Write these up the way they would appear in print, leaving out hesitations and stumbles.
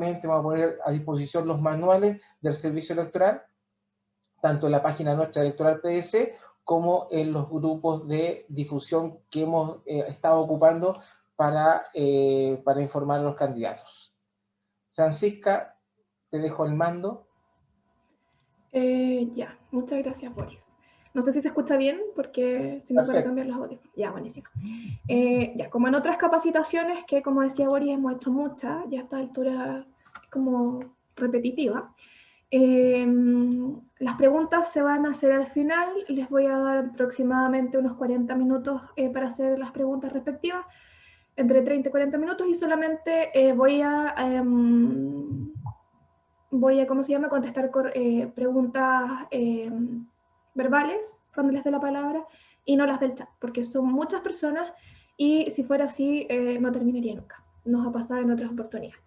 vamos a poner a disposición los manuales del servicio electoral, tanto en la página nuestra electoral PS, como en los grupos de difusión que hemos estado ocupando para informar a los candidatos. Francisca, te dejo el mando. Ya, muchas gracias, Boris. No sé si se escucha bien, porque si no puedo cambiar los audios. Ya, buenísimo. Ya, como en otras capacitaciones, que como decía Boris, hemos hecho muchas, ya a esta altura es como repetitiva. Las preguntas se van a hacer al final, les voy a dar aproximadamente unos 40 minutos para hacer las preguntas respectivas, entre 30 y 40 minutos, y solamente voy a, ¿cómo se llama?, contestar preguntas verbales cuando les dé la palabra y no las del chat, porque son muchas personas y si fuera así no terminaría nunca. Nos ha pasado en otras oportunidades.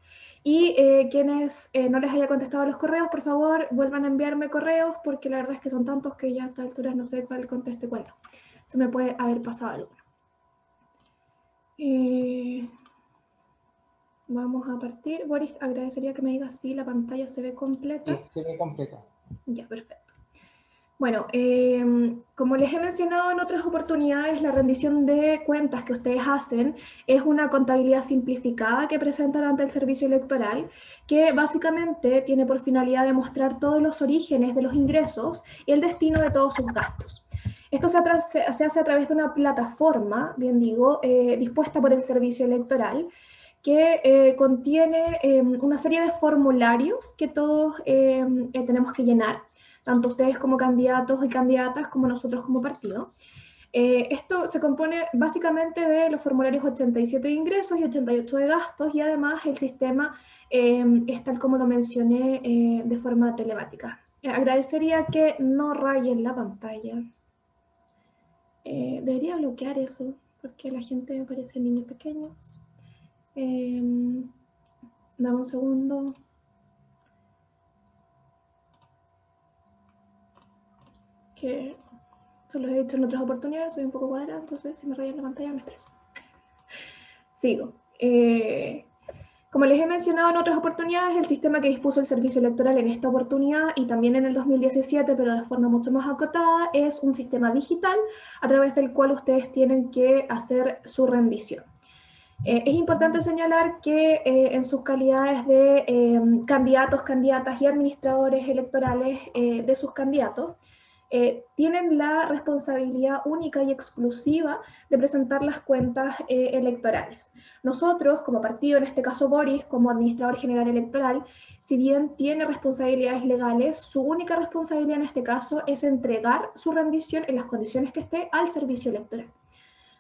Y quienes no les haya contestado los correos, por favor, vuelvan a enviarme correos, porque la verdad es que son tantos que ya a esta altura no sé cuál conteste cuál no. Se me puede haber pasado alguno. Vamos a partir. Boris, agradecería que me digas si la pantalla se ve completa. Sí, se ve completa. Ya, perfecto. Bueno, como les he mencionado en otras oportunidades, la rendición de cuentas que ustedes hacen es una contabilidad simplificada que presentan ante el servicio electoral, que básicamente tiene por finalidad demostrar todos los orígenes de los ingresos y el destino de todos sus gastos. Esto se hace a través de una plataforma, bien digo, dispuesta por el servicio electoral, que contiene una serie de formularios que todos tenemos que llenar, tanto ustedes como candidatos y candidatas como nosotros como partido. Esto se compone básicamente de los formularios 87 de ingresos y 88 de gastos, y además el sistema es tal como lo mencioné de forma telemática. Agradecería que no rayen la pantalla. Debería bloquear eso, porque la gente me parece niños pequeños. Dame un segundo. Que se los he dicho en otras oportunidades, soy un poco cuadrada, entonces si me rayan la pantalla me estreso. Sigo. Como les he mencionado en otras oportunidades, el sistema que dispuso el servicio electoral en esta oportunidad y también en el 2017, pero de forma mucho más acotada, es un sistema digital a través del cual ustedes tienen que hacer su rendición. Es importante señalar que en sus calidades de candidatos, candidatas y administradores electorales de sus candidatos, tienen la responsabilidad única y exclusiva de presentar las cuentas electorales. Nosotros, como partido, en este caso Boris, como administrador general electoral, si bien tiene responsabilidades legales, su única responsabilidad en este caso es entregar su rendición en las condiciones que esté al servicio electoral.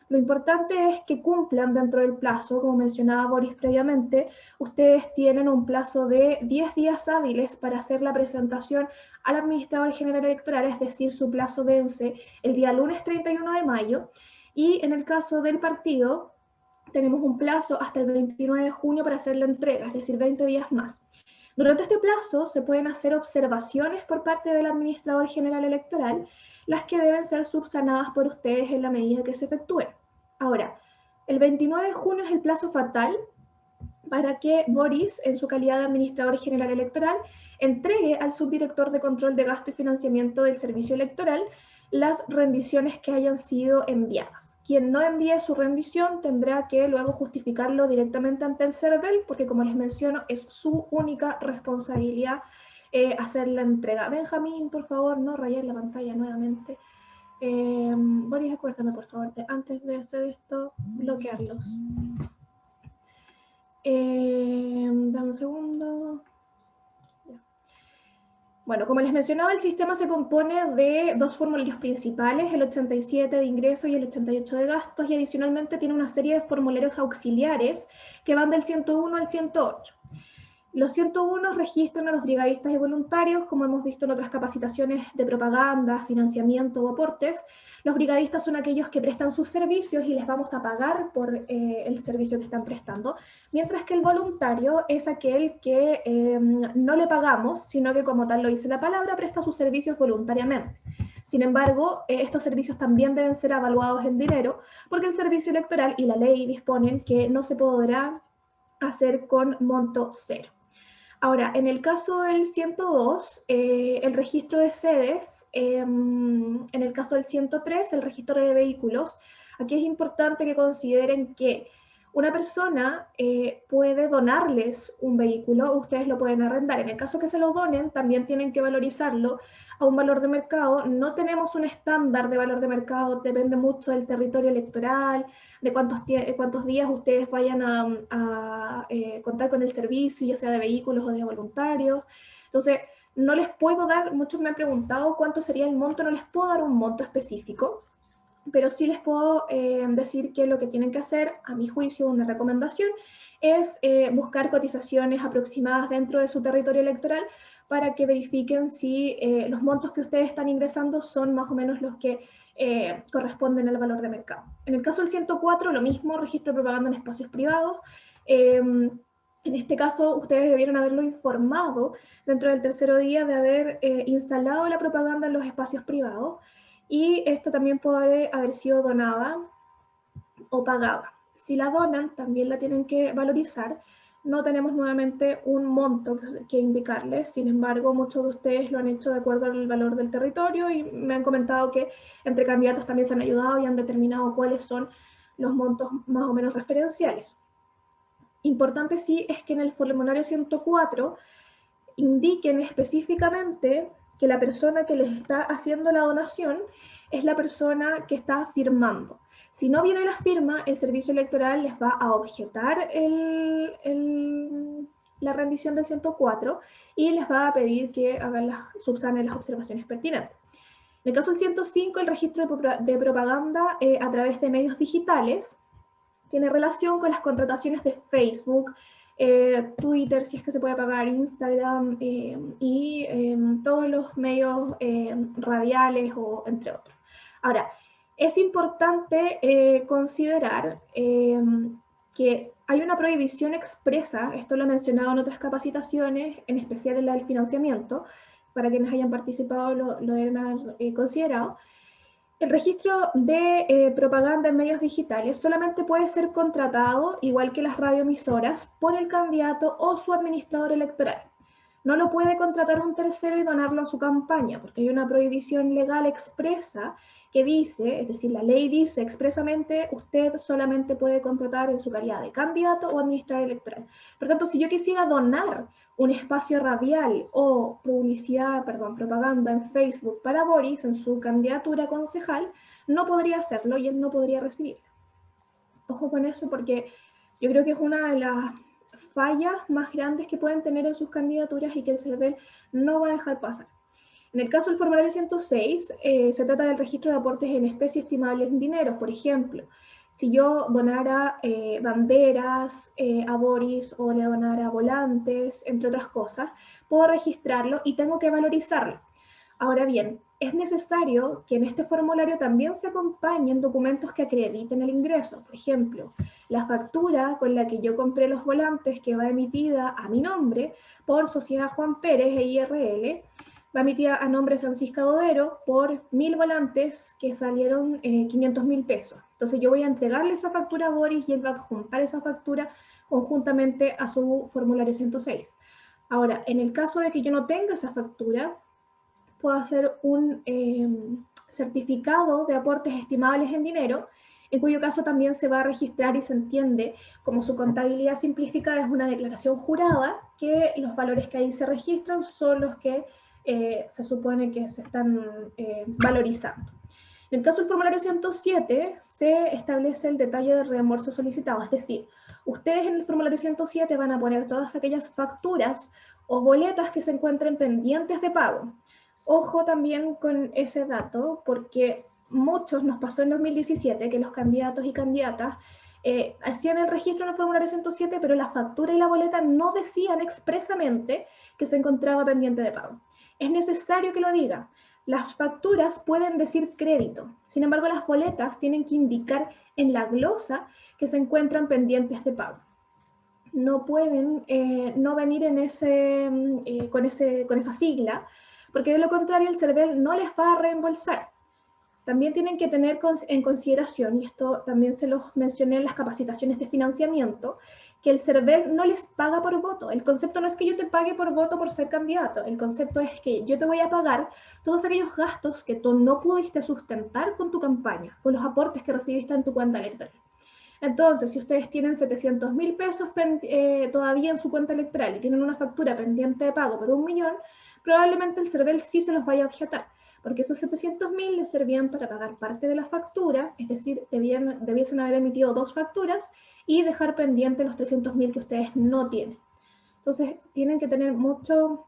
Lo importante es que cumplan dentro del plazo, como mencionaba Boris previamente. Ustedes tienen un plazo de 10 días hábiles para hacer la presentación al administrador general electoral, es decir, su plazo vence el día lunes 31 de mayo, y en el caso del partido tenemos un plazo hasta el 29 de junio para hacer la entrega, es decir, 20 días más. Durante este plazo se pueden hacer observaciones por parte del administrador general electoral, las que deben ser subsanadas por ustedes en la medida que se efectúen. Ahora, el 29 de junio es el plazo fatal para que Boris, en su calidad de administrador general electoral, entregue al subdirector de control de gasto y financiamiento del servicio electoral las rendiciones que hayan sido enviadas. Quien no envíe su rendición tendrá que luego justificarlo directamente ante el CERVEL, porque como les menciono, es su única responsabilidad hacer la entrega. Benjamín, por favor, no rayes la pantalla nuevamente. Boris, acuérdame, por favor, antes de hacer esto, bloquearlos. Dame un segundo. Bueno, como les mencionaba, el sistema se compone de dos formularios principales, el 87 de ingresos y el 88 de gastos, y adicionalmente tiene una serie de formularios auxiliares que van del 101 al 108. Los 101 registran a los brigadistas y voluntarios, como hemos visto en otras capacitaciones de propaganda, financiamiento o aportes. Los brigadistas son aquellos que prestan sus servicios y les vamos a pagar por el servicio que están prestando, mientras que el voluntario es aquel que no le pagamos, sino que, como tal lo dice la palabra, presta sus servicios voluntariamente. Sin embargo, estos servicios también deben ser evaluados en dinero, porque el servicio electoral y la ley disponen que no se podrá hacer con monto cero. Ahora, en el caso del 102, el registro de sedes, en el caso del 103, el registro de vehículos, aquí es importante que consideren que una persona puede donarles un vehículo, ustedes lo pueden arrendar. En el caso que se lo donen, también tienen que valorizarlo a un valor de mercado. No tenemos un estándar de valor de mercado, depende mucho del territorio electoral, de cuántos días ustedes vayan a contar con el servicio, ya sea de vehículos o de voluntarios. Entonces, no les puedo dar, muchos me han preguntado cuánto sería el monto, no les puedo dar un monto específico, pero sí les puedo decir que lo que tienen que hacer, a mi juicio, una recomendación, es buscar cotizaciones aproximadas dentro de su territorio electoral para que verifiquen si los montos que ustedes están ingresando son más o menos los que corresponden al valor de mercado. En el caso del 104, lo mismo, registro de propaganda en espacios privados. En este caso, ustedes debieron haberlo informado dentro del tercer día de haber instalado la propaganda en los espacios privados, y esta también puede haber sido donada o pagada. Si la donan, también la tienen que valorizar. No tenemos nuevamente un monto que indicarles, sin embargo, muchos de ustedes lo han hecho de acuerdo al valor del territorio y me han comentado que entre candidatos también se han ayudado y han determinado cuáles son los montos más o menos referenciales. Importante sí es que en el formulario 104 indiquen específicamente que la persona que les está haciendo la donación es la persona que está firmando. Si no viene la firma, el servicio electoral les va a objetar la rendición del 104 y les va a pedir que subsanen las observaciones pertinentes. En el caso del 105, el registro de propaganda a través de medios digitales tiene relación con las contrataciones de Facebook, Twitter, si es que se puede pagar, Instagram y todos los medios radiales o entre otros. Ahora, es importante considerar que hay una prohibición expresa, esto lo he mencionado en otras capacitaciones, en especial en la del financiamiento, para quienes hayan participado lo deben haber considerado. El registro de propaganda en medios digitales solamente puede ser contratado, igual que las radioemisoras, por el candidato o su administrador electoral. No lo puede contratar un tercero y donarlo a su campaña, porque hay una prohibición legal expresa que dice, es decir, la ley dice expresamente, usted solamente puede contratar en su calidad de candidato o administrador electoral. Por tanto, si yo quisiera donar un espacio radial o propaganda en Facebook para Boris en su candidatura a concejal, no podría hacerlo y él no podría recibirla. Ojo con eso, porque yo creo que es una de las fallas más grandes que pueden tener en sus candidaturas y que el CERVEL no va a dejar pasar. En el caso del formulario 106, se trata del registro de aportes en especie estimables en dinero. Por ejemplo, si yo donara banderas a Boris o le donara volantes, entre otras cosas, puedo registrarlo y tengo que valorizarlo. Ahora bien, es necesario que en este formulario también se acompañen documentos que acrediten el ingreso. Por ejemplo, la factura con la que yo compré los volantes, que va emitida a mi nombre por Sociedad Juan Pérez e IRL, va emitida a nombre de Francisca Dodero por 1000 volantes que salieron 500.000 pesos. Entonces yo voy a entregarle esa factura a Boris y él va a adjuntar esa factura conjuntamente a su formulario 106. Ahora, en el caso de que yo no tenga esa factura, puedo hacer un certificado de aportes estimables en dinero, en cuyo caso también se va a registrar y se entiende como su contabilidad simplificada es una declaración jurada, que los valores que ahí se registran son los que se supone que se están valorizando. En el caso del formulario 107 se establece el detalle del reembolso solicitado, es decir, ustedes en el formulario 107 van a poner todas aquellas facturas o boletas que se encuentren pendientes de pago. Ojo también con ese dato, porque muchos nos pasó en 2017 que los candidatos y candidatas hacían el registro en el formulario 107, pero la factura y la boleta no decían expresamente que se encontraba pendiente de pago. Es necesario que lo diga. Las facturas pueden decir crédito, sin embargo las boletas tienen que indicar en la glosa que se encuentran pendientes de pago. No pueden no venir en con esa sigla, porque de lo contrario el CERVEL no les va a reembolsar. También tienen que tener en consideración, y esto también se los mencioné en las capacitaciones de financiamiento, que el CERVEL no les paga por voto. El concepto no es que yo te pague por voto por ser candidato, el concepto es que yo te voy a pagar todos aquellos gastos que tú no pudiste sustentar con tu campaña, con los aportes que recibiste en tu cuenta electoral. Entonces, si ustedes tienen 700.000 pesos todavía en su cuenta electoral y tienen una factura pendiente de pago por 1 millón, probablemente el CERVEL sí se los vaya a objetar, porque esos 700.000 les servían para pagar parte de la factura, es decir, debiesen haber emitido 2 facturas y dejar pendiente los 300.000 que ustedes no tienen. Entonces, tienen que tener mucho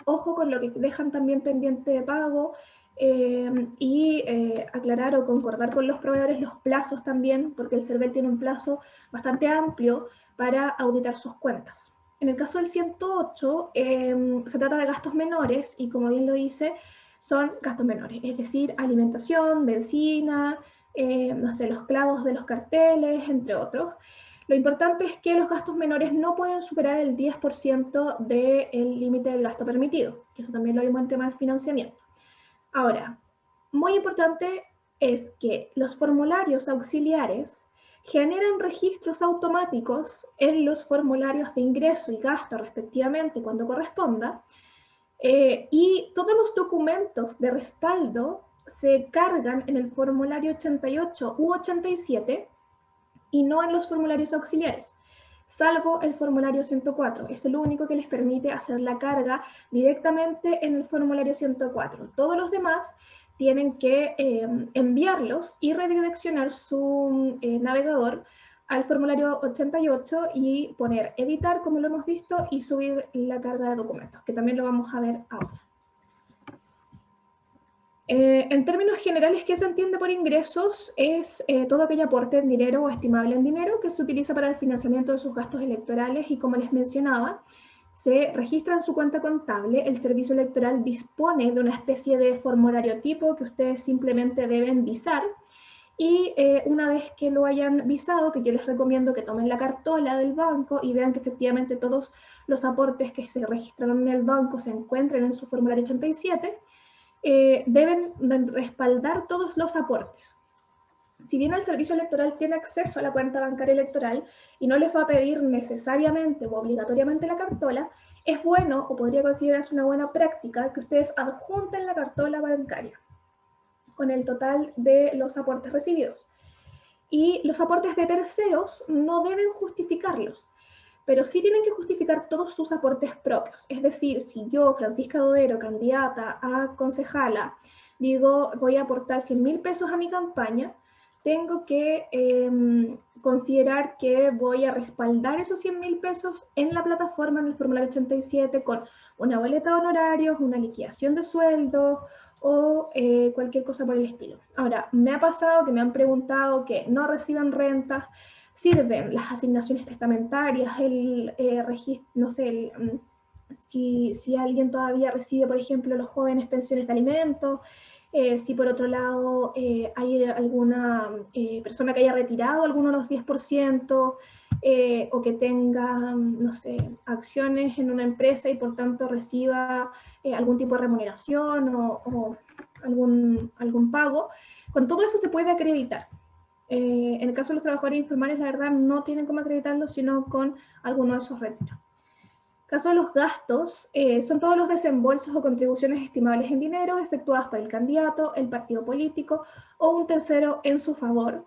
ojo con lo que dejan también pendiente de pago y aclarar o concordar con los proveedores los plazos también, porque el CERVEL tiene un plazo bastante amplio para auditar sus cuentas. En el caso del 108, se trata de gastos menores y, como bien lo dice, son gastos menores, es decir, alimentación, benzina, no sé, los clavos de los carteles, entre otros. Lo importante es que los gastos menores no pueden superar el 10% del límite del gasto permitido, que eso también lo vimos en tema de financiamiento. Ahora, muy importante es que los formularios auxiliares generan registros automáticos en los formularios de ingreso y gasto respectivamente cuando corresponda, y todos los documentos de respaldo se cargan en el formulario 88 u 87 y no en los formularios auxiliares, salvo el formulario 104. Es el único que les permite hacer la carga directamente en el formulario 104. Todos los demás tienen que enviarlos y redireccionar su navegador al formulario 88 y poner editar, como lo hemos visto, y subir la carga de documentos, que también lo vamos a ver ahora. En términos generales, ¿qué se entiende por ingresos? Es todo aquel aporte en dinero o estimable en dinero que se utiliza para el financiamiento de sus gastos electorales y, como les mencionaba, se registra en su cuenta contable. El servicio electoral dispone de una especie de formulario tipo que ustedes simplemente deben visar. Y una vez que lo hayan visado, que yo les recomiendo que tomen la cartola del banco y vean que efectivamente todos los aportes que se registraron en el banco se encuentren en su formulario 87, deben respaldar todos los aportes. Si bien el servicio electoral tiene acceso a la cuenta bancaria electoral y no les va a pedir necesariamente o obligatoriamente la cartola, es bueno o podría considerarse una buena práctica que ustedes adjunten la cartola bancaria con el total de los aportes recibidos. Y los aportes de terceros no deben justificarlos, pero sí tienen que justificar todos sus aportes propios. Es decir, si yo, Francisca Dodero, candidata a concejala, digo, voy a aportar 100.000 pesos a mi campaña, tengo que considerar que voy a respaldar esos 100.000 pesos en la plataforma, en el formulario 87, con una boleta de honorarios, una liquidación de sueldos, o cualquier cosa por el estilo. Ahora, me ha pasado que me han preguntado que no reciban rentas, sirven las asignaciones testamentarias, el registro, no sé, si alguien todavía recibe, por ejemplo, los jóvenes pensiones de alimentos, si por otro lado hay alguna persona que haya retirado alguno de los 10%, o que tenga, no sé, acciones en una empresa y por tanto reciba algún tipo de remuneración o algún pago. Con todo eso se puede acreditar. En el caso de los trabajadores informales, la verdad, no tienen cómo acreditarlo, sino con alguno de esos retiros. En el caso de los gastos, son todos los desembolsos o contribuciones estimables en dinero efectuadas por el candidato, el partido político o un tercero en su favor,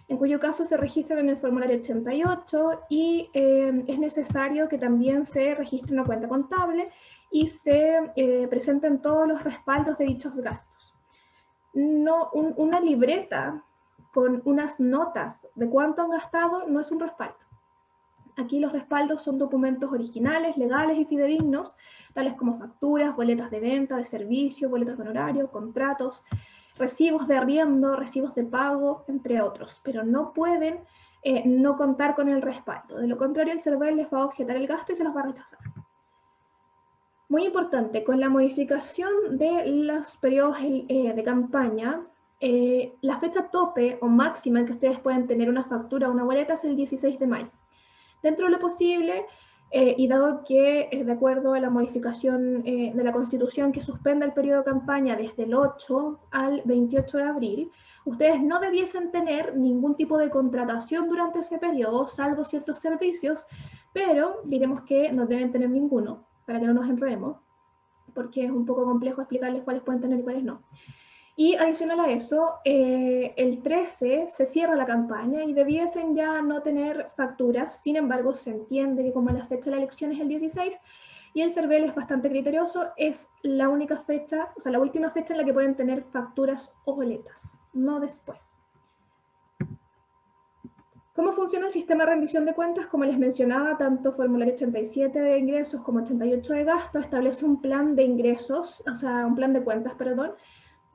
en cuyo caso se registran en el formulario 88 y es necesario que también se registre una cuenta contable y se presenten todos los respaldos de dichos gastos. No, una libreta con unas notas de cuánto han gastado no es un respaldo. Aquí los respaldos son documentos originales, legales y fidedignos, tales como facturas, boletas de venta, de servicio, boletas de honorario, contratos, recibos de arriendo, recibos de pago, entre otros, pero no pueden no contar con el respaldo. De lo contrario, el CERVEL les va a objetar el gasto y se los va a rechazar. Muy importante, con la modificación de los periodos de campaña, la fecha tope o máxima en que ustedes pueden tener una factura o una boleta es el 16 de mayo. Dentro de lo posible, y dado que, de acuerdo a la modificación de la Constitución que suspende el periodo de campaña desde el 8 al 28 de abril, ustedes no debiesen tener ningún tipo de contratación durante ese periodo, salvo ciertos servicios, pero diremos que no deben tener ninguno, para que no nos enredemos, porque es un poco complejo explicarles cuáles pueden tener y cuáles no. Y adicional a eso, el 13 se cierra la campaña y debiesen ya no tener facturas. Sin embargo, se entiende que como la fecha de la elección es el 16 y el CERVEL es bastante criterioso, es la única fecha, o sea, la última fecha en la que pueden tener facturas o boletas, no después. ¿Cómo funciona el sistema de rendición de cuentas? Como les mencionaba, tanto formulario 87 de ingresos como 88 de gastos establece un plan de ingresos, o sea, un plan de cuentas, perdón,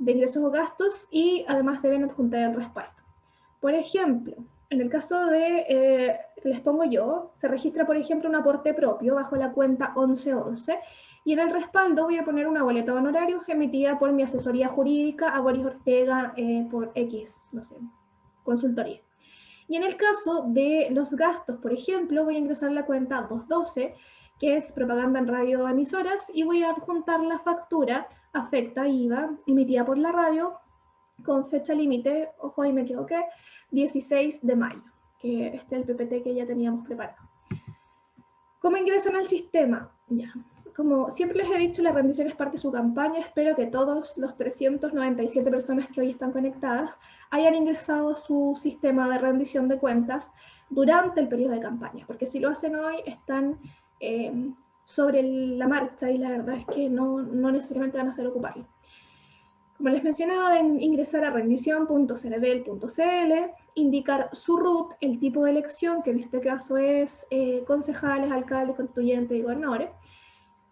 de ingresos o gastos, y además deben adjuntar el respaldo. Por ejemplo, en el caso de, les pongo yo, se registra, por ejemplo, un aporte propio bajo la cuenta 1111, y en el respaldo voy a poner una boleta de honorarios emitida por mi asesoría jurídica a Boris Ortega por X, no sé, consultoría. Y en el caso de los gastos, por ejemplo, voy a ingresar la cuenta 212, que es propaganda en radioemisoras, y voy a adjuntar la factura afecta IVA emitida por la radio con fecha límite, ojo ahí me equivoqué, 16 de mayo, que este es el PPT que ya teníamos preparado. ¿Cómo ingresan al sistema? Ya. Como siempre les he dicho, la rendición es parte de su campaña. Espero que todos los 397 personas que hoy están conectadas hayan ingresado a su sistema de rendición de cuentas durante el periodo de campaña, porque si lo hacen hoy están sobre la marcha y la verdad es que no necesariamente van a saber ocuparlo. Como les mencionaba, deben ingresar a rendición.cervel.cl, indicar su RUT, el tipo de elección, que en este caso es concejales, alcaldes, constituyentes y gobernadores,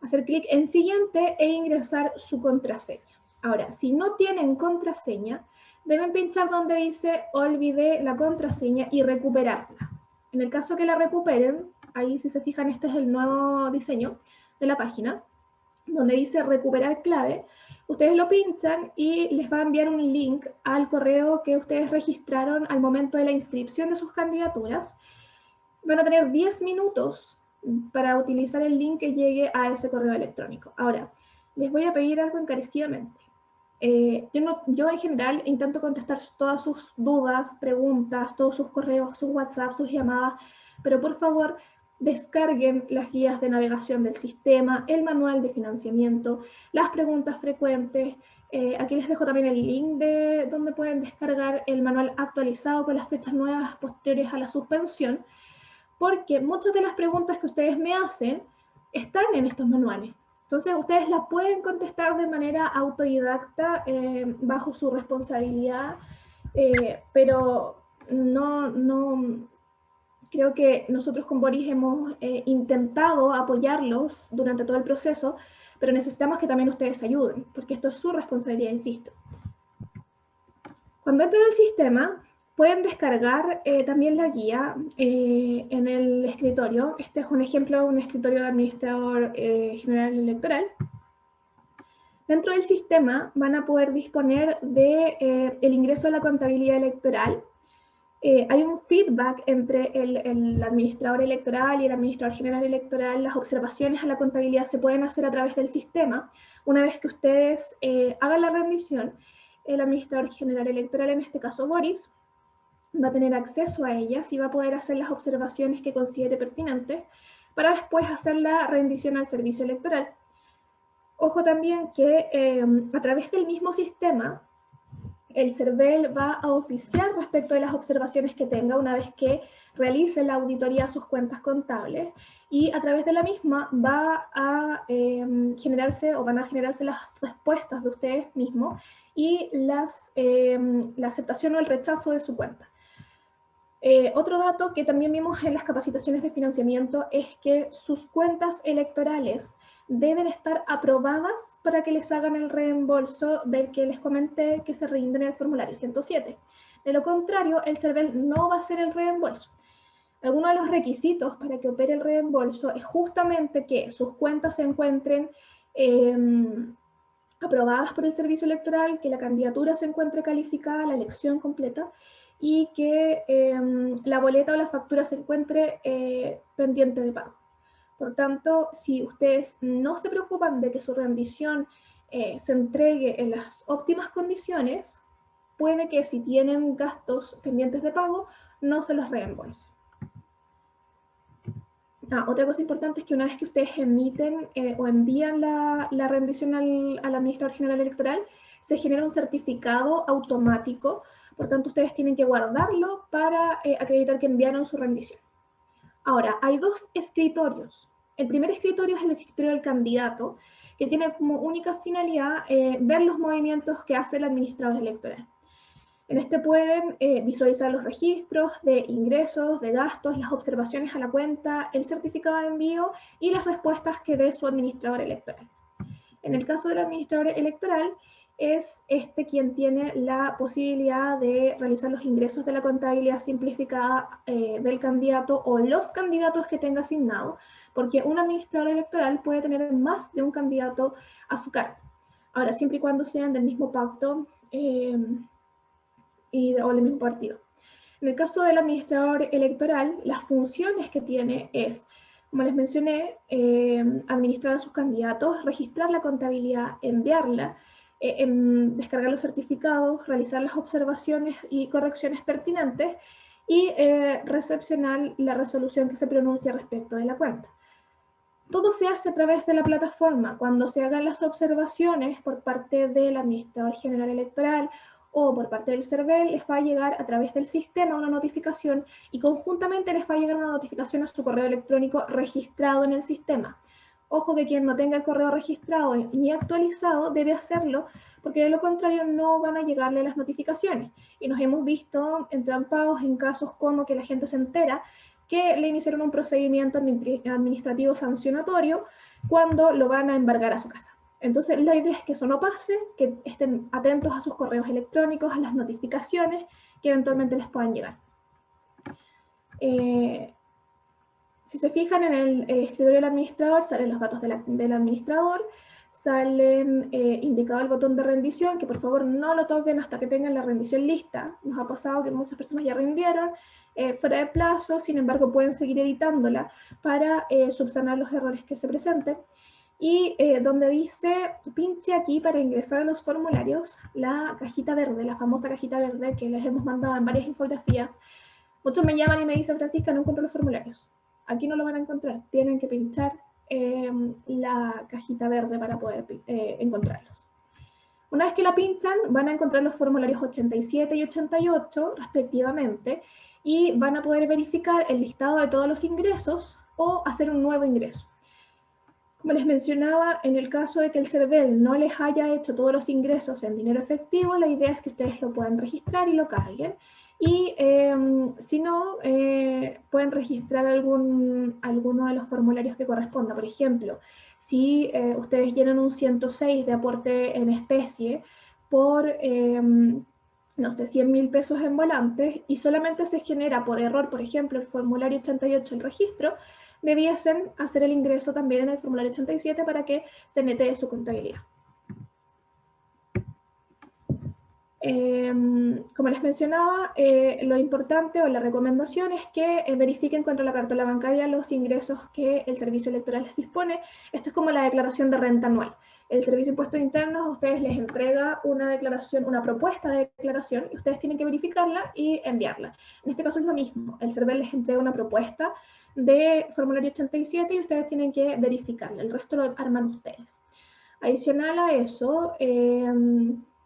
hacer clic en siguiente e ingresar su contraseña. Ahora, si no tienen contraseña, deben pinchar donde dice olvidé la contraseña y recuperarla. En el caso que la recuperen, ahí si se fijan este es el nuevo diseño de la página, donde dice recuperar clave, ustedes lo pinchan y les va a enviar un link al correo que ustedes registraron al momento de la inscripción de sus candidaturas. Van a tener 10 minutos para utilizar el link que llegue a ese correo electrónico. Ahora, les voy a pedir algo encarecidamente. Yo en general intento contestar todas sus dudas, preguntas, todos sus correos, sus WhatsApp, sus llamadas, pero por favor descarguen las guías de navegación del sistema, el manual de financiamiento, las preguntas frecuentes. Aquí les dejo también el link de donde pueden descargar el manual actualizado con las fechas nuevas posteriores a la suspensión, porque muchas de las preguntas que ustedes me hacen están en estos manuales. Entonces, ustedes las pueden contestar de manera autodidacta bajo su responsabilidad, pero no creo que nosotros con Boris hemos intentado apoyarlos durante todo el proceso, pero necesitamos que también ustedes ayuden, porque esto es su responsabilidad, insisto. Cuando entren al sistema, pueden descargar también la guía en el escritorio. Este es un ejemplo de un escritorio de administrador general electoral. Dentro del sistema van a poder disponer de el ingreso a la contabilidad electoral. Hay un feedback entre el administrador electoral y el administrador general electoral. Las observaciones a la contabilidad se pueden hacer a través del sistema. Una vez que ustedes hagan la rendición, el administrador general electoral, en este caso Boris, va a tener acceso a ellas y va a poder hacer las observaciones que considere pertinentes para después hacer la rendición al servicio electoral. Ojo también que a través del mismo sistema, el CERVEL va a oficiar respecto de las observaciones que tenga una vez que realice la auditoría a sus cuentas contables, y a través de la misma va a generarse o van a generarse las respuestas de ustedes mismos y la aceptación o el rechazo de su cuenta. Otro dato que también vimos en las capacitaciones de financiamiento es que sus cuentas electorales deben estar aprobadas para que les hagan el reembolso del que les comenté que se rinde en el formulario 107. De lo contrario, el CERVEL no va a hacer el reembolso. Algunos de los requisitos para que opere el reembolso es justamente que sus cuentas se encuentren aprobadas por el servicio electoral, que la candidatura se encuentre calificada, la elección completa, y que la boleta o la factura se encuentre pendiente de pago. Por tanto, si ustedes no se preocupan de que su rendición se entregue en las óptimas condiciones, puede que si tienen gastos pendientes de pago, no se los reembolsen. Otra cosa importante es que una vez que ustedes emiten o envían la rendición al administrador general electoral, se genera un certificado automático, por tanto ustedes tienen que guardarlo para acreditar que enviaron su rendición. Ahora, hay dos escritorios. El primer escritorio es el escritorio del candidato, que tiene como única finalidad ver los movimientos que hace el administrador electoral. En este pueden visualizar los registros de ingresos, de gastos, las observaciones a la cuenta, el certificado de envío y las respuestas que dé su administrador electoral. En el caso del administrador electoral, es quien tiene la posibilidad de realizar los ingresos de la contabilidad simplificada del candidato o los candidatos que tenga asignado, porque un administrador electoral puede tener más de un candidato a su cargo. Ahora, siempre y cuando sean del mismo pacto o del mismo partido. En el caso del administrador electoral, las funciones que tiene es, como les mencioné, administrar a sus candidatos, registrar la contabilidad, enviarla, descargar los certificados, realizar las observaciones y correcciones pertinentes y recepcionar la resolución que se pronuncia respecto de la cuenta. Todo se hace a través de la plataforma. Cuando se hagan las observaciones por parte del administrador general electoral o por parte del CERVEL, les va a llegar a través del sistema una notificación y conjuntamente les va a llegar una notificación a su correo electrónico registrado en el sistema. Ojo que quien no tenga el correo registrado ni actualizado debe hacerlo, porque de lo contrario no van a llegarle las notificaciones. Y nos hemos visto entrampados en casos como que la gente se entera que le iniciaron un procedimiento administrativo sancionatorio cuando lo van a embargar a su casa. Entonces, la idea es que eso no pase, que estén atentos a sus correos electrónicos, a las notificaciones que eventualmente les puedan llegar. Si se fijan en el escritorio del administrador, salen los datos del administrador, salen indicado el botón de rendición, que por favor no lo toquen hasta que tengan la rendición lista. Nos ha pasado que muchas personas ya rindieron fuera de plazo, sin embargo pueden seguir editándola para subsanar los errores que se presenten. Y donde dice, pinche aquí para ingresar a los formularios, la cajita verde, la famosa cajita verde que les hemos mandado en varias infografías. Muchos me llaman y me dicen, Francisca, no encuentro los formularios. Aquí no lo van a encontrar, tienen que pinchar la cajita verde para poder encontrarlos. Una vez que la pinchan, van a encontrar los formularios 87 y 88 respectivamente y van a poder verificar el listado de todos los ingresos o hacer un nuevo ingreso. Como les mencionaba, en el caso de que el CERVEL no les haya hecho todos los ingresos en dinero efectivo, la idea es que ustedes lo puedan registrar y lo carguen. Y si no, pueden registrar alguno de los formularios que corresponda. Por ejemplo, si ustedes llenan un 106 de aporte en especie por, no sé, 100.000 pesos en volantes y solamente se genera por error, por ejemplo, el formulario 88, el registro, debiesen hacer el ingreso también en el formulario 87 para que se netee su contabilidad. Como les mencionaba, lo importante o la recomendación es que verifiquen contra la cartola bancaria los ingresos que el servicio electoral les dispone. Esto es como la declaración de renta anual. El Servicio de Impuestos Internos a ustedes les entrega una declaración, una propuesta de declaración, y ustedes tienen que verificarla y enviarla. En este caso es lo mismo. El CERVEL les entrega una propuesta de formulario 87 y ustedes tienen que verificarla. El resto lo arman ustedes. Adicional a eso,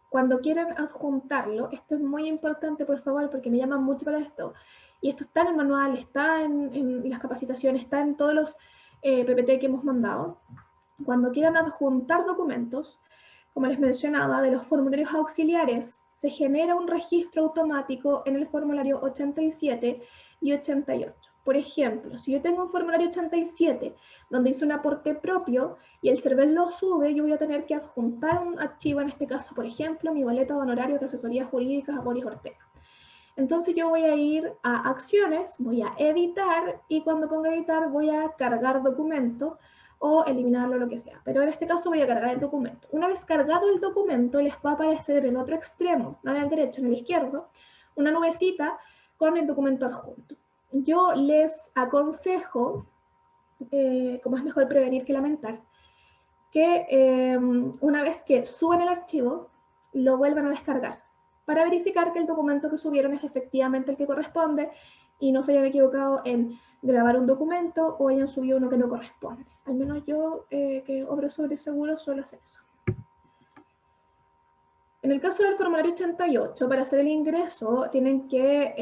cuando quieran adjuntarlo, esto es muy importante, por favor, porque me llaman mucho para esto, y esto está en el manual, está en las capacitaciones, está en todos los PPT que hemos mandado. Cuando quieran adjuntar documentos, como les mencionaba, de los formularios auxiliares, se genera un registro automático en el formulario 87 y 88. Por ejemplo, si yo tengo un formulario 87 donde hice un aporte propio y el CERVEL lo sube, yo voy a tener que adjuntar un archivo, en este caso, por ejemplo, mi boleta de honorarios de asesoría jurídica a Boris Ortega. Entonces yo voy a ir a acciones, voy a editar y cuando ponga editar voy a cargar documento o eliminarlo, lo que sea. Pero en este caso voy a cargar el documento. Una vez cargado el documento, les va a aparecer en el otro extremo, no en el derecho, en el izquierdo, una nubecita con el documento adjunto. Yo les aconsejo como es mejor prevenir que lamentar, que una vez que suban el archivo, lo vuelvan a descargar para verificar que el documento que subieron es efectivamente el que corresponde y no se hayan equivocado en grabar un documento o hayan subido uno que no corresponde. Al menos yo, que obro sobre seguro, suelo hacer eso. En el caso del formulario 88, para hacer el ingreso, tienen que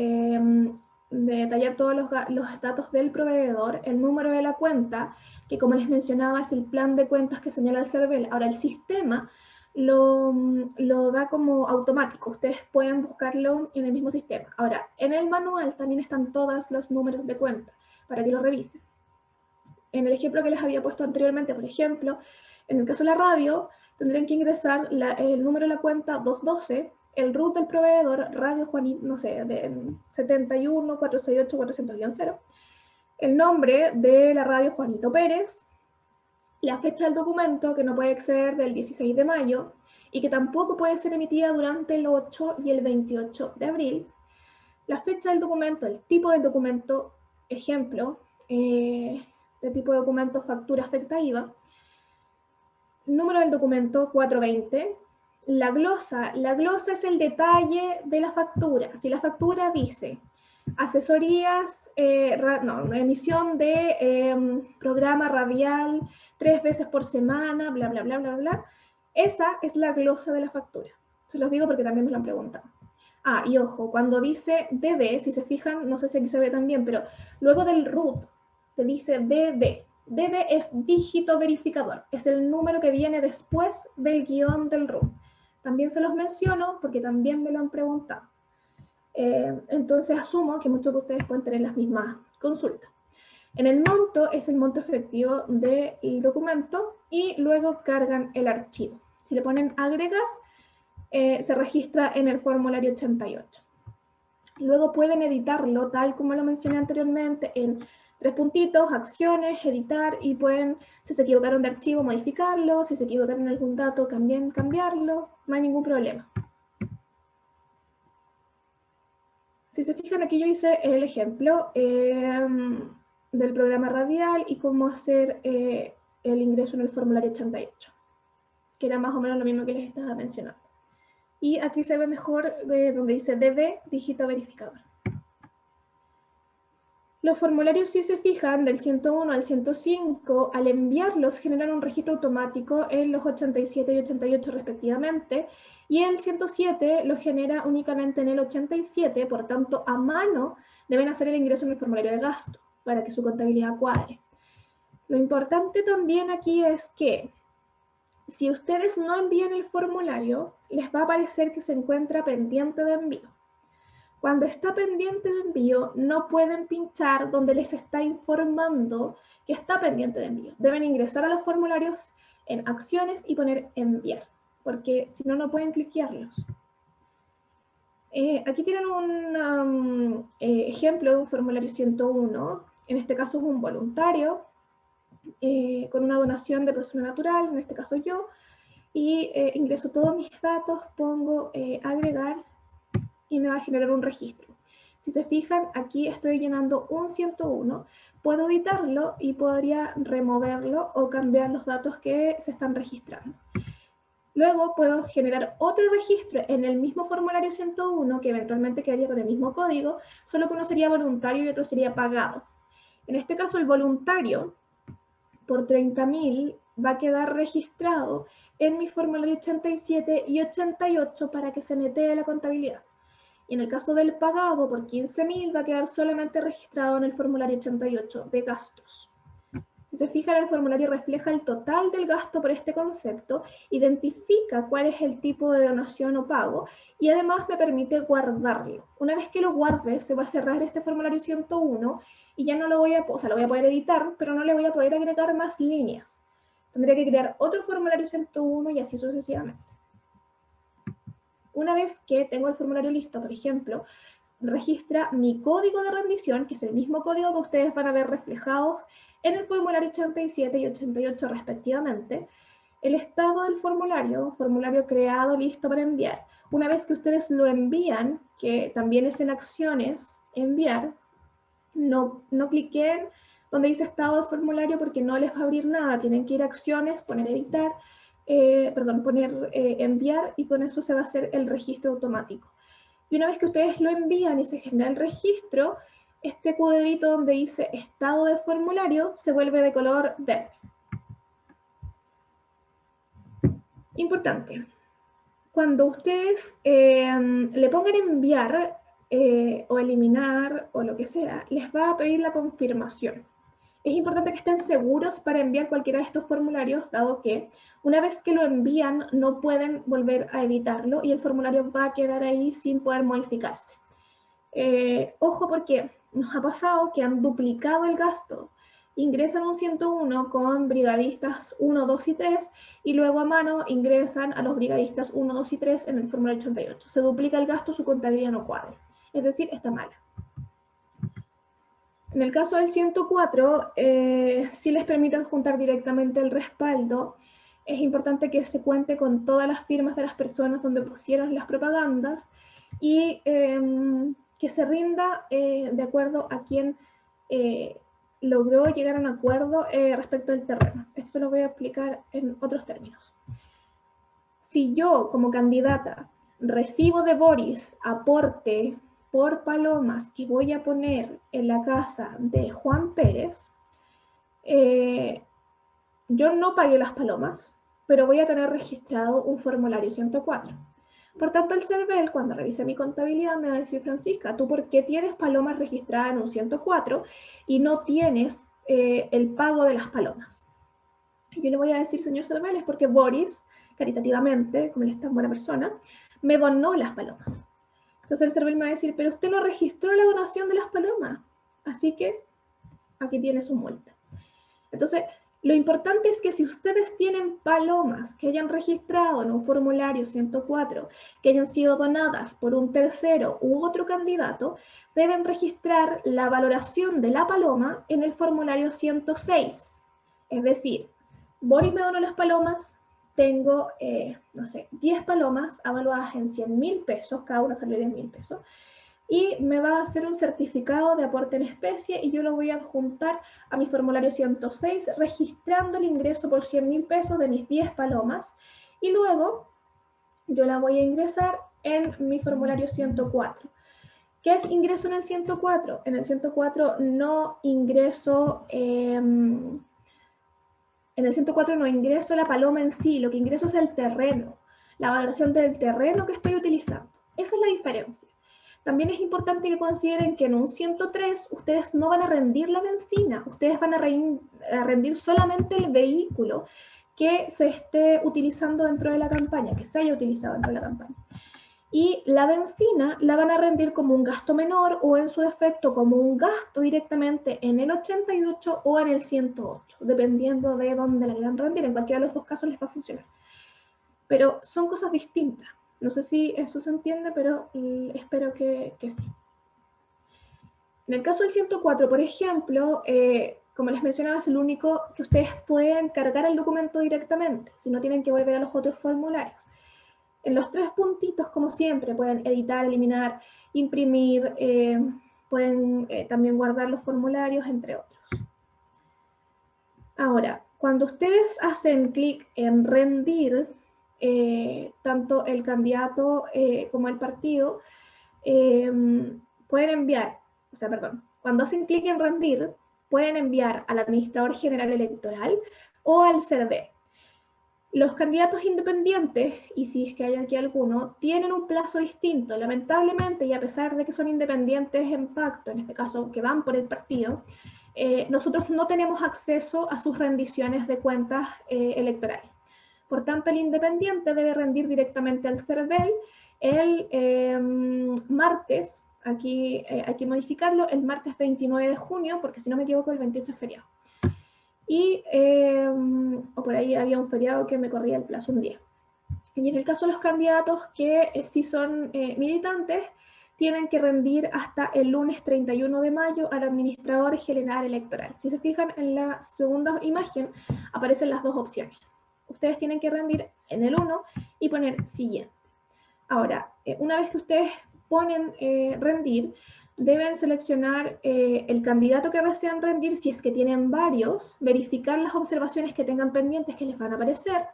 detallar todos los datos del proveedor, el número de la cuenta, que como les mencionaba es el plan de cuentas que señala el CERVEL. Ahora el sistema lo da como automático, ustedes pueden buscarlo en el mismo sistema. Ahora, en el manual también están todos los números de cuenta para que lo revisen. En el ejemplo que les había puesto anteriormente, por ejemplo, en el caso de la radio, tendrían que ingresar el número de la cuenta 212, el root del proveedor, radio Juanito, no sé, de 71 468 400-0, el nombre de la radio Juanito Pérez, la fecha del documento, que no puede exceder del 16 de mayo, y que tampoco puede ser emitida durante el 8 y el 28 de abril, la fecha del documento, el tipo del documento, ejemplo, de tipo de documento factura afecta IVA, número del documento 420, la glosa es el detalle de la factura. Si la factura dice asesorías, emisión de programa radial 3 veces por semana, bla, bla, bla, bla, bla, esa es la glosa de la factura. Se los digo porque también me lo han preguntado. Ah, y ojo, cuando dice DD, si se fijan, no sé si aquí se ve también, pero luego del root te dice DD. DD es dígito verificador, es el número que viene después del guión del root. También se los menciono porque también me lo han preguntado. Entonces asumo que muchos de ustedes pueden tener las mismas consultas. En el monto es el monto efectivo del documento y luego cargan el archivo. Si le ponen agregar, se registra en el formulario 88. Luego pueden editarlo tal como lo mencioné anteriormente en 3 puntitos, acciones, editar, y pueden, si se equivocaron de archivo, modificarlo, si se equivocaron en algún dato, también cambiarlo, no hay ningún problema. Si se fijan, aquí yo hice el ejemplo del programa radial y cómo hacer el ingreso en el formulario 88, que era más o menos lo mismo que les estaba mencionando. Y aquí se ve mejor donde dice DB, dígito verificador. Los formularios, si se fijan, del 101 al 105, al enviarlos generan un registro automático en los 87 y 88 respectivamente, y el 107 lo genera únicamente en el 87, por tanto, a mano deben hacer el ingreso en el formulario de gasto para que su contabilidad cuadre. Lo importante también aquí es que si ustedes no envían el formulario, les va a aparecer que se encuentra pendiente de envío. Cuando está pendiente de envío, no pueden pinchar donde les está informando que está pendiente de envío. Deben ingresar a los formularios en acciones y poner enviar, porque si no, no pueden cliquearlos. Aquí tienen un ejemplo de un formulario 101. En este caso es un voluntario con una donación de persona natural, en este caso yo, y ingreso todos mis datos, pongo agregar, y me va a generar un registro. Si se fijan, aquí estoy llenando un 101, puedo editarlo y podría removerlo o cambiar los datos que se están registrando. Luego puedo generar otro registro en el mismo formulario 101, que eventualmente quedaría con el mismo código, solo que uno sería voluntario y otro sería pagado. En este caso, el voluntario, por 30.000, va a quedar registrado en mi formulario 87 y 88 para que se netee la contabilidad. Y en el caso del pagado por 15.000 va a quedar solamente registrado en el formulario 88 de gastos. Si se fijan, el formulario refleja el total del gasto por este concepto, identifica cuál es el tipo de donación o pago y además me permite guardarlo. Una vez que lo guarde, se va a cerrar este formulario 101 y ya no lo voy a, o sea, lo voy a poder editar, pero no le voy a poder agregar más líneas. Tendría que crear otro formulario 101 y así sucesivamente. Una vez que tengo el formulario listo, por ejemplo, registra mi código de rendición, que es el mismo código que ustedes van a ver reflejados en el formulario 87 y 88 respectivamente, el estado del formulario creado, listo para enviar. Una vez que ustedes lo envían, que también es en acciones, enviar, no cliquen donde dice estado de formulario porque no les va a abrir nada, tienen que ir a acciones, poner editar, poner enviar y con eso se va a hacer el registro automático. Y una vez que ustedes lo envían y se genera el registro, este cuadrito donde dice estado de formulario se vuelve de color verde. Importante. Cuando ustedes le pongan enviar o eliminar o lo que sea, les va a pedir la confirmación. Es importante que estén seguros para enviar cualquiera de estos formularios, dado que una vez que lo envían no pueden volver a editarlo y el formulario va a quedar ahí sin poder modificarse. Ojo porque nos ha pasado que han duplicado el gasto. Ingresan un 101 con brigadistas 1, 2 y 3 y luego a mano ingresan a los brigadistas 1, 2 y 3 en el formulario 88. Se duplica el gasto, su contabilidad no cuadra. Es decir, está mala. En el caso del 104, si les permiten juntar directamente el respaldo, es importante que se cuente con todas las firmas de las personas donde pusieron las propagandas y que se rinda de acuerdo a quien logró llegar a un acuerdo respecto del terreno. Esto lo voy a explicar en otros términos. Si yo, como candidata, recibo de Boris aporte por palomas que voy a poner en la casa de Juan Pérez, yo no pagué las palomas, pero voy a tener registrado un formulario 104. Por tanto, el CERVEL, cuando revise mi contabilidad, me va a decir, Francisca, ¿tú por qué tienes palomas registradas en un 104 y no tienes el pago de las palomas? Y yo le voy a decir, señor CERVEL, es porque Boris, caritativamente, como él es tan buena persona, me donó las palomas. Entonces el CERVEL me va a decir, pero usted no registró la donación de las palomas, así que aquí tiene su multa. Entonces, lo importante es que si ustedes tienen palomas que hayan registrado en un formulario 104, que hayan sido donadas por un tercero u otro candidato, deben registrar la valoración de la paloma en el formulario 106. Es decir, Boris me donó las palomas, tengo, no sé, 10 palomas avaluadas en 100.000 pesos, cada una salió 10.000 pesos, y me va a hacer un certificado de aporte en especie y yo lo voy a adjuntar a mi formulario 106 registrando el ingreso por 100.000 pesos de mis 10 palomas y luego yo la voy a ingresar en mi formulario 104. ¿Qué es ingreso en el 104? En el 104 no ingreso... en el 104 no ingreso la paloma en sí, lo que ingreso es el terreno, la valoración del terreno que estoy utilizando. Esa es la diferencia. También es importante que consideren que en un 103 ustedes no van a rendir la benzina, ustedes van a rendir solamente el vehículo que se esté utilizando dentro de la campaña, que se haya utilizado dentro de la campaña. Y la benzina la van a rendir como un gasto menor o en su defecto como un gasto directamente en el 88 o en el 108, dependiendo de dónde la quieran rendir. En cualquiera de los dos casos les va a funcionar. Pero son cosas distintas. No sé si eso se entiende, pero espero que sí. En el caso del 104, por ejemplo, como les mencionaba, es el único que ustedes pueden cargar el documento directamente, si no tienen que volver a los otros formularios. En los 3 puntitos, como siempre, pueden editar, eliminar, imprimir, pueden también guardar los formularios, entre otros. Ahora, cuando ustedes hacen clic en rendir, tanto el candidato como el partido pueden enviar, cuando hacen clic en rendir, pueden enviar al administrador general electoral o al CERVEL. Los candidatos independientes, y si es que hay aquí alguno, tienen un plazo distinto. Lamentablemente, y a pesar de que son independientes en pacto, en este caso que van por el partido, nosotros no tenemos acceso a sus rendiciones de cuentas electorales. Por tanto, el independiente debe rendir directamente al CERVEL el martes, aquí hay que modificarlo, el martes 29 de junio, porque si no me equivoco el 28 es feriado. Y o por ahí había un feriado que me corría el plazo un día. Y en el caso de los candidatos que sí son militantes, tienen que rendir hasta el lunes 31 de mayo al administrador general electoral. Si se fijan en la segunda imagen, aparecen las dos opciones. Ustedes tienen que rendir en el 1 y poner siguiente. Ahora, una vez que ustedes ponen rendir, deben seleccionar el candidato que desean rendir, si es que tienen varios, verificar las observaciones que tengan pendientes que les van a aparecer,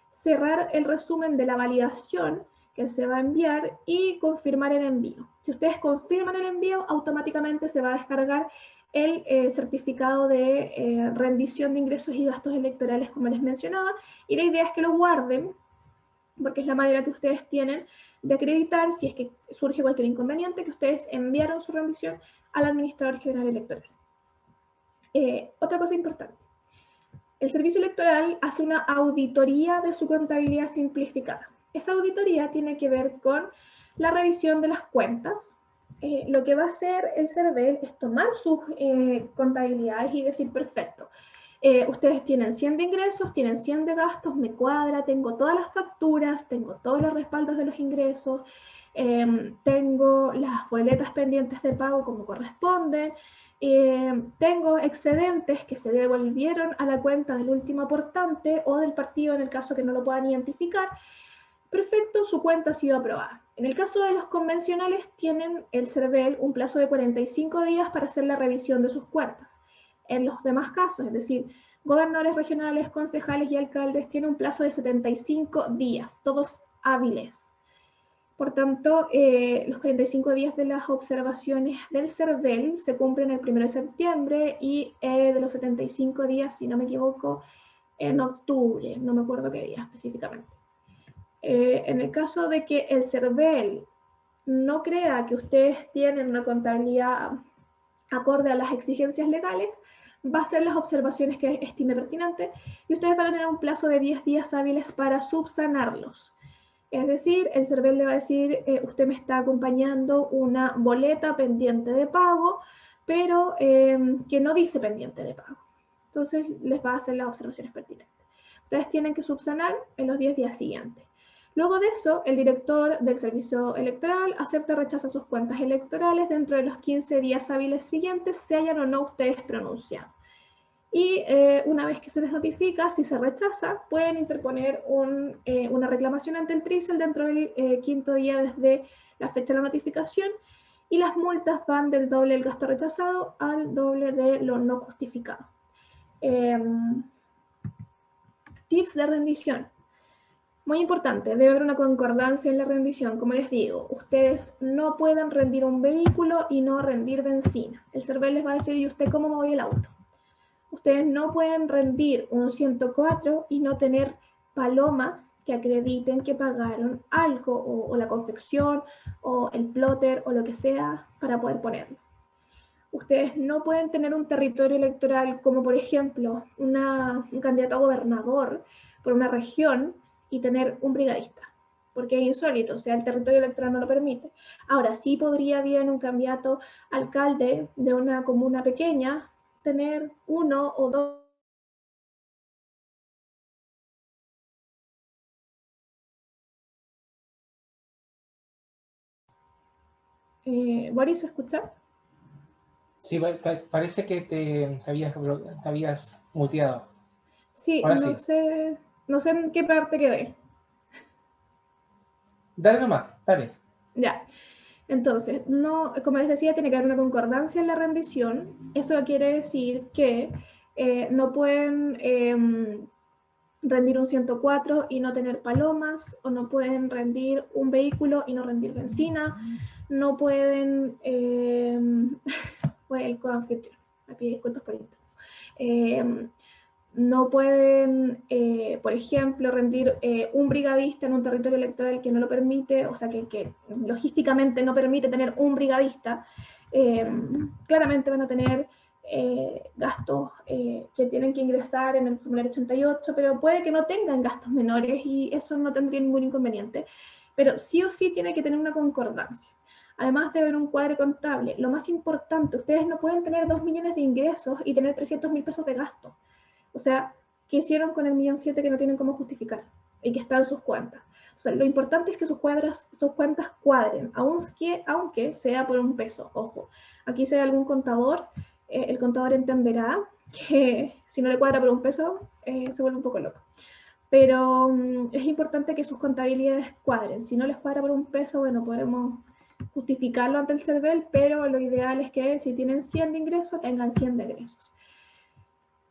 cerrar el resumen de la validación que se va a enviar y confirmar el envío. Si ustedes confirman el envío, automáticamente se va a descargar el certificado de rendición de ingresos y gastos electorales, como les mencionaba, y la idea es que lo guarden, porque es la manera que ustedes tienen de acreditar, si es que surge cualquier inconveniente, que ustedes enviaron su rendición al administrador general electoral. Otra cosa importante. El servicio electoral hace una auditoría de su contabilidad simplificada. Esa auditoría tiene que ver con la revisión de las cuentas. Lo que va a hacer el CERVEL es tomar sus contabilidades y decir, perfecto, ustedes tienen 100 de ingresos, tienen 100 de gastos, me cuadra, tengo todas las facturas, tengo todos los respaldos de los ingresos, tengo las boletas pendientes de pago como corresponde, tengo excedentes que se devolvieron a la cuenta del último aportante o del partido en el caso que no lo puedan identificar. Perfecto, su cuenta ha sido aprobada. En el caso de los convencionales, tienen el CERVEL un plazo de 45 días para hacer la revisión de sus cuentas. En los demás casos, es decir, gobernadores regionales, concejales y alcaldes, tienen un plazo de 75 días, todos hábiles. Por tanto, los 45 días de las observaciones del CERVEL se cumplen el 1 de septiembre y de los 75 días, si no me equivoco, en octubre, no me acuerdo qué día específicamente. En el caso de que el CERVEL no crea que ustedes tienen una contabilidad acorde a las exigencias legales, va a hacer las observaciones que estime pertinente y ustedes van a tener un plazo de 10 días hábiles para subsanarlos. Es decir, el CERVEL le va a decir, usted me está acompañando una boleta pendiente de pago, pero que no dice pendiente de pago. Entonces les va a hacer las observaciones pertinentes. Ustedes tienen que subsanar en los 10 días siguientes. Luego de eso, el director del servicio electoral acepta o rechaza sus cuentas electorales dentro de los 15 días hábiles siguientes, se hayan o no ustedes pronunciado. Y una vez que se les notifica, si se rechaza, pueden interponer una reclamación ante el TRICEL dentro del quinto día desde la fecha de la notificación, y las multas van del doble del gasto rechazado al doble de lo no justificado. Tips de rendición. Muy importante, debe haber una concordancia en la rendición. Como les digo, ustedes no pueden rendir un vehículo y no rendir benzina. El CERVEL les va a decir, ¿y usted cómo mueve el auto? Ustedes no pueden rendir un 104 y no tener palomas que acrediten que pagaron algo, o la confección, o el plotter, o lo que sea, para poder ponerlo. Ustedes no pueden tener un territorio electoral como, por ejemplo, un candidato a gobernador por una región y tener un brigadista, porque es insólito, o sea, el territorio electoral no lo permite. Ahora, sí podría bien un candidato alcalde de una comuna pequeña tener uno o dos. ¿Boris, escucha? Sí, parece que te habías muteado. Sí, Ahora no sí. sé, no sé en qué parte quedé. Dale nomás, dale. Ya. Entonces, no, como les decía, tiene que haber una concordancia en la rendición. Eso quiere decir que no pueden rendir un 104 y no tener palomas, o no pueden rendir un vehículo y no rendir benzina, no pueden, fue el coanfitrión, me pido disculpas por esto. No pueden, por ejemplo, rendir un brigadista en un territorio electoral que no lo permite, o sea, que logísticamente no permite tener un brigadista. Claramente van a tener gastos que tienen que ingresar en el formulario 88, pero puede que no tengan gastos menores y eso no tendría ningún inconveniente. Pero sí o sí tiene que tener una concordancia. Además de haber un cuadro contable. Lo más importante, ustedes no pueden tener 2 millones de ingresos y tener 300.000 pesos de gasto. O sea, ¿qué hicieron con el 1.700.000 que no tienen cómo justificar y que está en sus cuentas? O sea, lo importante es que sus cuentas cuadren, aunque sea por un peso. Ojo, aquí si hay algún contador, el contador entenderá que si no le cuadra por un peso, se vuelve un poco loco. Pero es importante que sus contabilidades cuadren. Si no les cuadra por un peso, bueno, podemos justificarlo ante el CERVEL, pero lo ideal es que si tienen 100 de ingresos, tengan 100 de egresos.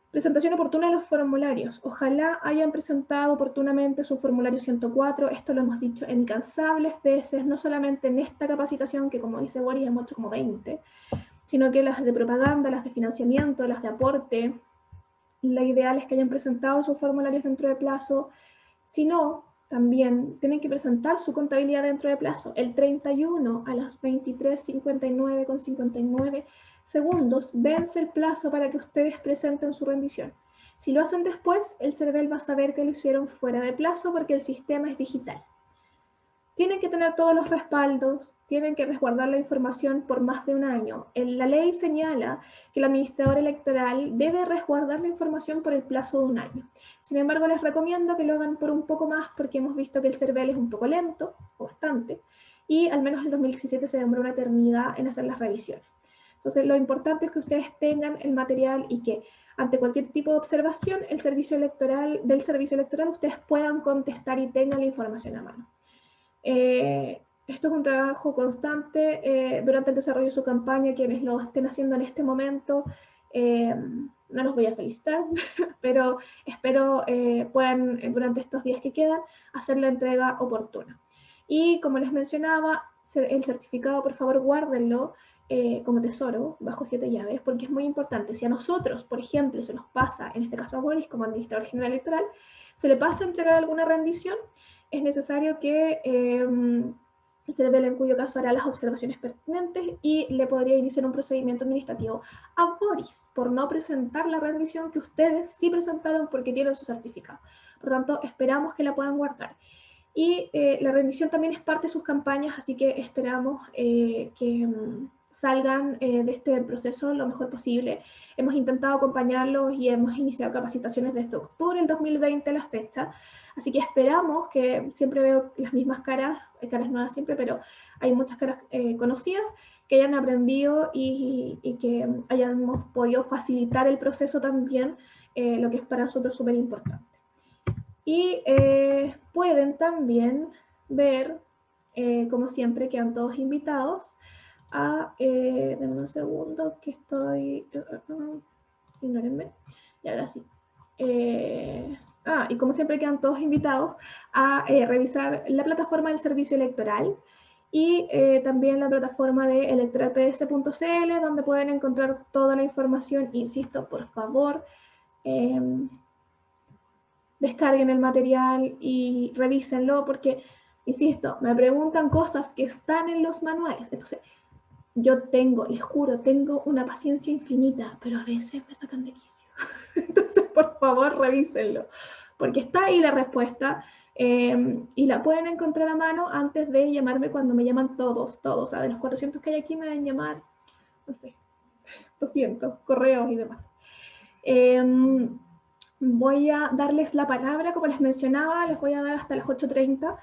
Presentación oportuna de los formularios. Ojalá hayan presentado oportunamente su formulario 104. Esto lo hemos dicho incansables veces, no solamente en esta capacitación, que como dice Boris, hemos hecho como 20, sino que las de propaganda, las de financiamiento, las de aporte. La ideal es que hayan presentado sus formularios dentro de plazo. Si no, también tienen que presentar su contabilidad dentro de plazo. El 31 a las 23:59 segundos vence el plazo para que ustedes presenten su rendición. Si lo hacen después, el CERVEL va a saber que lo hicieron fuera de plazo porque el sistema es digital. Tienen que tener todos los respaldos, tienen que resguardar la información por más de un año. La ley señala que el administrador electoral debe resguardar la información por el plazo de un año. Sin embargo, les recomiendo que lo hagan por un poco más porque hemos visto que el CERVEL es un poco lento, o bastante, y al menos en 2017 se demoró una eternidad en hacer las revisiones. Entonces, lo importante es que ustedes tengan el material y que ante cualquier tipo de observación del servicio electoral, ustedes puedan contestar y tengan la información a mano. Esto es un trabajo constante durante el desarrollo de su campaña. Quienes lo estén haciendo en este momento, no los voy a felicitar, pero espero puedan durante estos días que quedan hacer la entrega oportuna. Y como les mencionaba, el certificado, por favor, guárdenlo como tesoro, bajo 7 llaves, porque es muy importante. Si a nosotros, por ejemplo, se nos pasa, en este caso a Boris, como administrador general electoral, se le pasa a entregar alguna rendición, es necesario que el CERVEL, en cuyo caso hará las observaciones pertinentes y le podría iniciar un procedimiento administrativo a Boris por no presentar la rendición que ustedes sí presentaron porque tienen su certificado. Por lo tanto, esperamos que la puedan guardar. Y la rendición también es parte de sus campañas, así que esperamos que salgan de este proceso lo mejor posible. Hemos intentado acompañarlos y hemos iniciado capacitaciones desde octubre del 2020 a la fecha. Así que esperamos que siempre veo las mismas caras, caras nuevas siempre, pero hay muchas caras conocidas que hayan aprendido y que hayamos podido facilitar el proceso también, lo que es para nosotros súper importante. Y pueden también ver, como siempre, quedan todos invitados a, denme un segundo que estoy, ignórenme, y ahora sí. Y como siempre quedan todos invitados a revisar la plataforma del servicio electoral y también la plataforma de electoralps.cl, donde pueden encontrar toda la información. Insisto, por favor, descarguen el material y revísenlo porque, insisto, me preguntan cosas que están en los manuales. Entonces, yo les juro, tengo una paciencia infinita, pero a veces me sacan de quicio. Entonces, por favor, revísenlo, porque está ahí la respuesta y la pueden encontrar a mano antes de llamarme cuando me llaman todos. O sea, de los 400 que hay aquí me deben llamar, no sé, 200, correos y demás. Voy a darles la palabra, como les mencionaba, les voy a dar hasta las 8:30